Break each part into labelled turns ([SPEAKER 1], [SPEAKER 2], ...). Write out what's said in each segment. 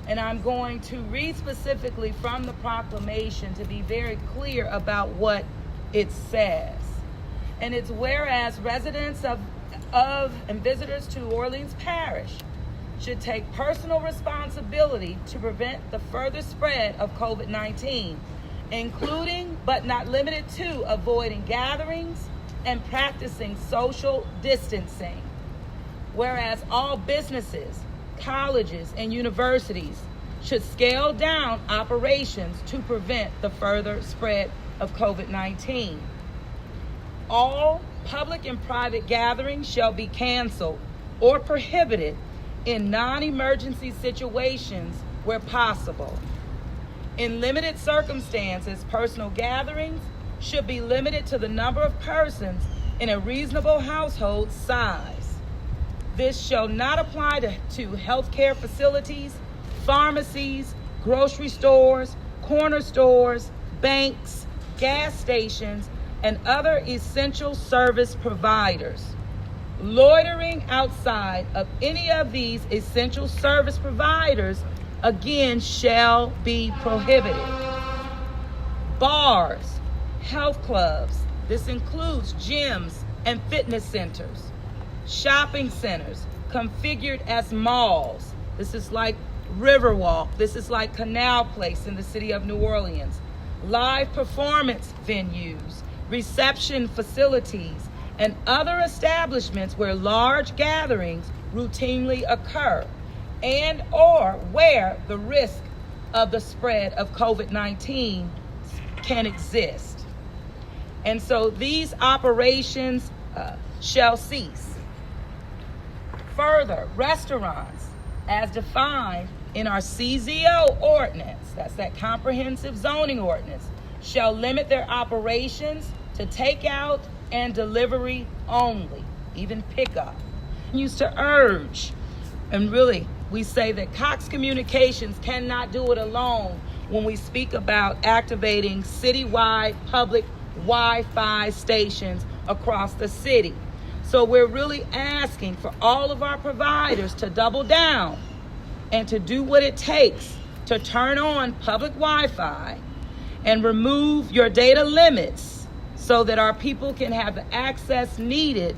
[SPEAKER 1] And I'm going to read specifically from the proclamation to be very clear about what it says. And it's whereas residents of and visitors to Orleans Parish should take personal responsibility to prevent the further spread of COVID-19, including but not limited to avoiding gatherings and practicing social distancing. Whereas all businesses, colleges, and universities should scale down operations to prevent the further spread of COVID-19. All public and private gatherings shall be canceled or prohibited in non-emergency situations where possible. In limited circumstances, personal gatherings should be limited to the number of persons in a reasonable household size. This shall not apply to healthcare facilities, pharmacies, grocery stores, corner stores, banks, gas stations, and other essential service providers. Loitering outside of any of these essential service providers, again, shall be prohibited. Bars, health clubs, this includes gyms and fitness centers, shopping centers configured as malls. This is like Riverwalk. This is like Canal Place in the city of New Orleans. Live performance venues, reception facilities, and other establishments where large gatherings routinely occur and or where the risk of the spread of COVID-19 can exist. And so these operations shall cease. Further, restaurants, as defined in our CZO ordinance, that's that comprehensive zoning ordinance, shall limit their operations to takeout and delivery only, even pickup. Used to urge, and really we say that Cox Communications cannot do it alone when we speak about activating citywide public Wi-Fi stations across the city. So we're really asking for all of our providers to double down and to do what it takes to turn on public Wi-Fi and remove your data limits so that our people can have the access needed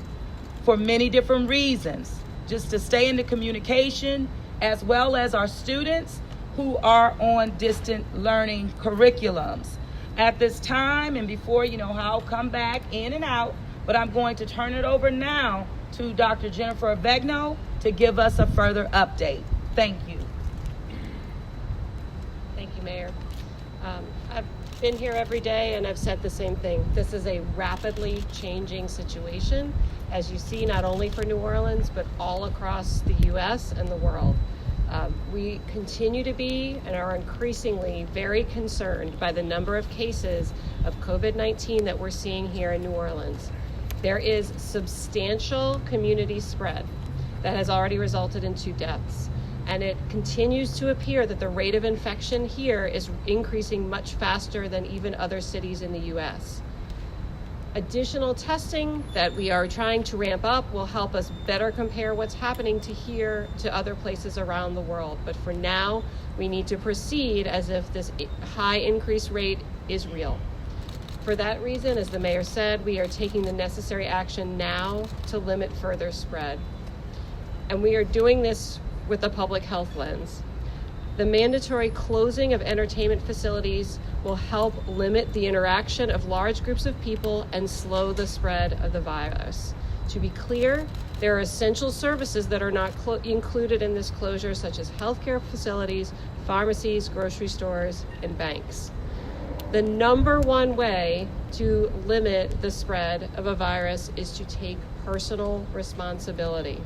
[SPEAKER 1] for many different reasons, just to stay in the communication, as well as our students who are on distant learning curriculums. At this time, and before, I'll come back in and out, but I'm going to turn it over now to Dr. Jennifer Avegno to give us a further update. Thank you.
[SPEAKER 2] Thank you, Mayor. I've been here every day and I've said the same thing. This is a rapidly changing situation, as you see, not only for New Orleans, but all across the U.S. and the world. We continue to be and are increasingly very concerned by the number of cases of COVID-19 that we're seeing here in New Orleans. There is substantial community spread that has already resulted in 2 deaths. And it continues to appear that the rate of infection here is increasing much faster than even other cities in the U.S. Additional testing that we are trying to ramp up will help us better compare what's happening to other places around the world. But for now, we need to proceed as if this high increase rate is real. For that reason, as the mayor said, we are taking the necessary action now to limit further spread. And we are doing this with a public health lens. The mandatory closing of entertainment facilities will help limit the interaction of large groups of people and slow the spread of the virus. To be clear, there are essential services that are not included in this closure, such as healthcare facilities, pharmacies, grocery stores, and banks. The number one way to limit the spread of a virus is to take personal responsibility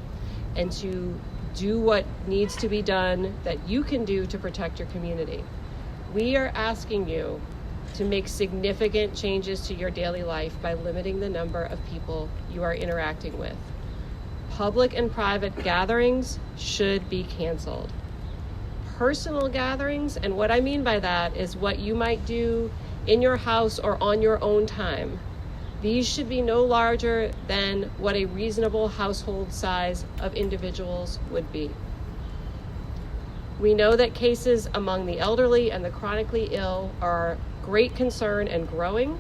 [SPEAKER 2] and to do what needs to be done that you can do to protect your community. We are asking you to make significant changes to your daily life by limiting the number of people you are interacting with. Public and private gatherings should be canceled. Personal gatherings, and what I mean by that is what you might do in your house or on your own time. These should be no larger than what a reasonable household size of individuals would be. We know that cases among the elderly and the chronically ill are great concern and growing.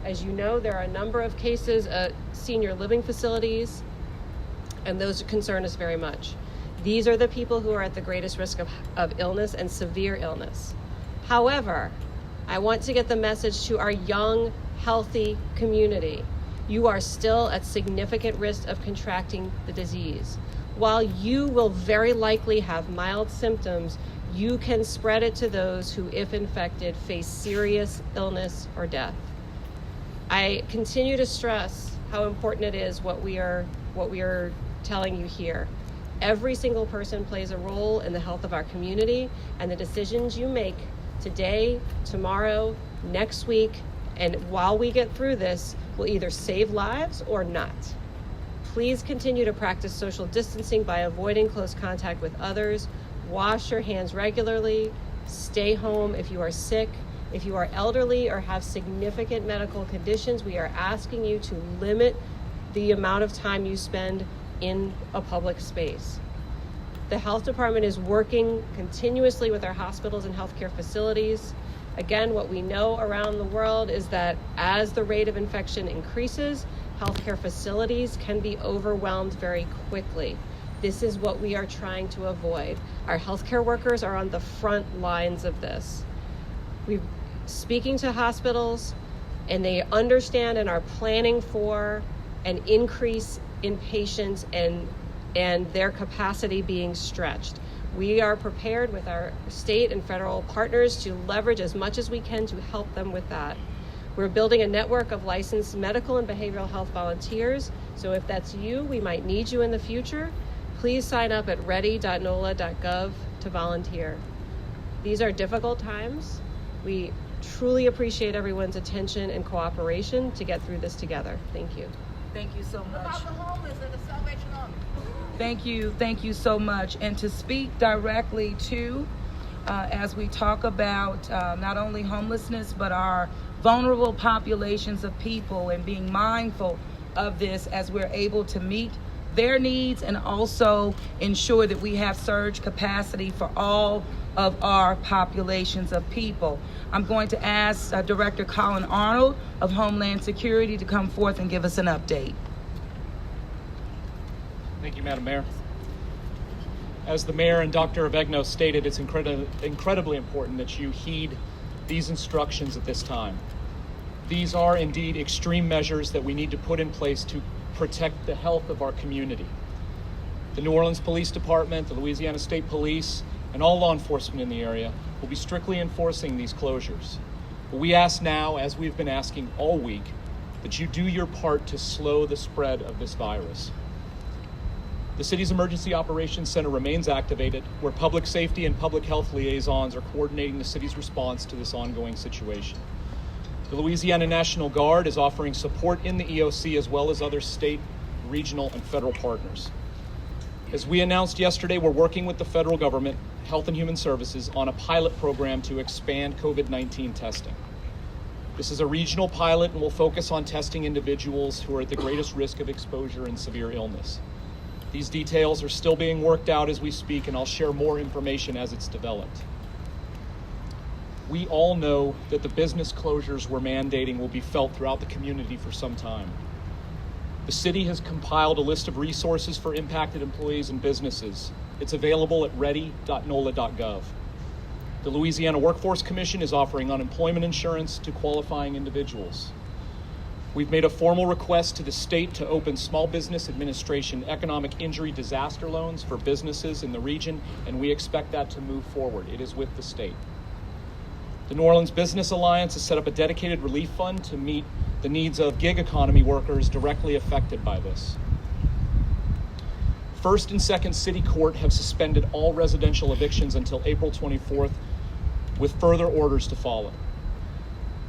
[SPEAKER 2] As you know, there are a number of cases at senior living facilities, and those concern us very much. These are the people who are at the greatest risk of illness and severe illness. However, I want to get the message to our young, healthy community. You are still at significant risk of contracting the disease. While you will very likely have mild symptoms, you can spread it to those who, if infected, face serious illness or death. I continue to stress how important it is what we are telling you here. Every single person plays a role in the health of our community, and the decisions you make today, tomorrow, next week, and while we get through this will either save lives or not. Please continue to practice social distancing by avoiding close contact with others. Wash your hands regularly. Stay home if you are sick. If you are elderly or have significant medical conditions, we are asking you to limit the amount of time you spend in a public space. The health department is working continuously with our hospitals and healthcare facilities. Again, what we know around the world is that as the rate of infection increases, healthcare facilities can be overwhelmed very quickly. This is what we are trying to avoid. Our healthcare workers are on the front lines of this. We're speaking to hospitals, and they understand and are planning for an increase in patients and their capacity being stretched. We are prepared with our state and federal partners to leverage as much as we can to help them with that. We're building a network of licensed medical and behavioral health volunteers. So if that's you, we might need you in the future. Please sign up at ready.nola.gov to volunteer. These are difficult times. We truly appreciate everyone's attention and cooperation to get through this together. Thank you.
[SPEAKER 1] Thank you so much.
[SPEAKER 3] About the homeless and the Salvation Army.
[SPEAKER 1] Thank you so much. And to speak directly to, as we talk about not only homelessness, but our vulnerable populations of people, and being mindful of this as we're able to meet their needs and also ensure that we have surge capacity for all of our populations of people. I'm going to ask Director Colin Arnold of Homeland Security to come forth and give us an update.
[SPEAKER 4] Thank you, Madam Mayor. As the Mayor and Dr. Avegno stated, it's incredibly important that you heed these instructions at this time. These are indeed extreme measures that we need to put in place to protect the health of our community. The New Orleans Police Department, the Louisiana State Police, and all law enforcement in the area will be strictly enforcing these closures. But we ask now, as we've been asking all week, that you do your part to slow the spread of this virus. The city's Emergency Operations Center remains activated, where public safety and public health liaisons are coordinating the city's response to this ongoing situation. The Louisiana National Guard is offering support in the EOC, as well as other state, regional, and federal partners. As we announced yesterday, we're working with the federal government, Health and Human Services, on a pilot program to expand COVID-19 testing. This is a regional pilot and will focus on testing individuals who are at the greatest risk of exposure and severe illness. These details are still being worked out as we speak, and I'll share more information as it's developed. We all know that the business closures we're mandating will be felt throughout the community for some time. The city has compiled a list of resources for impacted employees and businesses. It's available at ready.nola.gov. The Louisiana Workforce Commission is offering unemployment insurance to qualifying individuals. We've made a formal request to the state to open Small Business Administration economic injury disaster loans for businesses in the region, and we expect that to move forward. It is with the state. The New Orleans Business Alliance has set up a dedicated relief fund to meet the needs of gig economy workers directly affected by this. First and Second City Court have suspended all residential evictions until April 24th, with further orders to follow.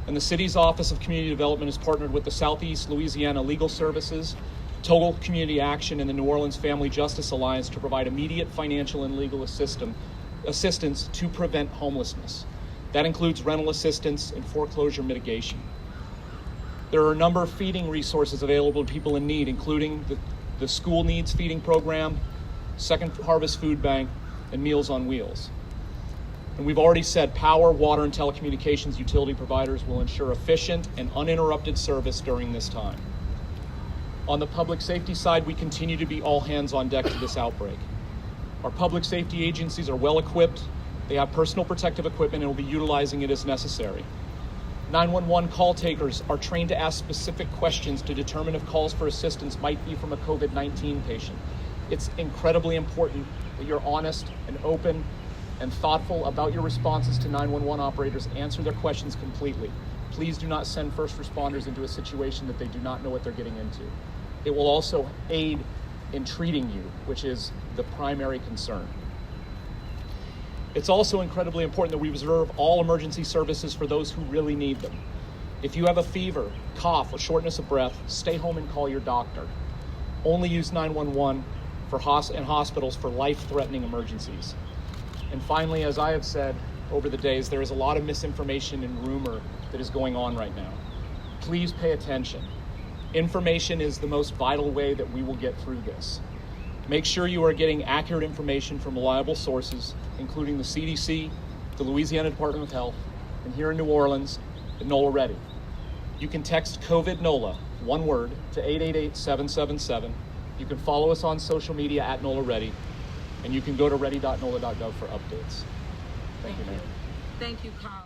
[SPEAKER 4] And the city's Office of Community Development has partnered with the Southeast Louisiana Legal Services, Total Community Action, and the New Orleans Family Justice Alliance to provide immediate financial and legal assistance to prevent homelessness. That includes rental assistance and foreclosure mitigation. There are a number of feeding resources available to people in need, including the School Needs Feeding Program, Second Harvest Food Bank, and Meals on Wheels. And we've already said power, water, and telecommunications utility providers will ensure efficient and uninterrupted service during this time. On the public safety side, we continue to be all hands on deck to this outbreak. Our public safety agencies are well equipped, they have personal protective equipment and will be utilizing it as necessary. 911 call takers are trained to ask specific questions to determine if calls for assistance might be from a COVID-19 patient. It's incredibly important that you're honest and open and thoughtful about your responses to 911 operators. Answer their questions completely. Please do not send first responders into a situation that they do not know what they're getting into. It will also aid in treating you, which is the primary concern. It's also incredibly important that we reserve all emergency services for those who really need them. If you have a fever, cough, or shortness of breath, stay home and call your doctor. Only use 911 in hospitals for life-threatening emergencies. And finally, as I have said over the days, there is a lot of misinformation and rumor that is going on right now. Please pay attention. Information is the most vital way that we will get through this. Make sure you are getting accurate information from reliable sources, including the CDC, the Louisiana Department of Health, and here in New Orleans, the NOLA Ready. You can text COVID NOLA, one word, to 888-777. You can follow us on social media at NOLA Ready, and you can go to ready.nola.gov for updates. Thank you, Mayor.
[SPEAKER 1] Thank you, Colin.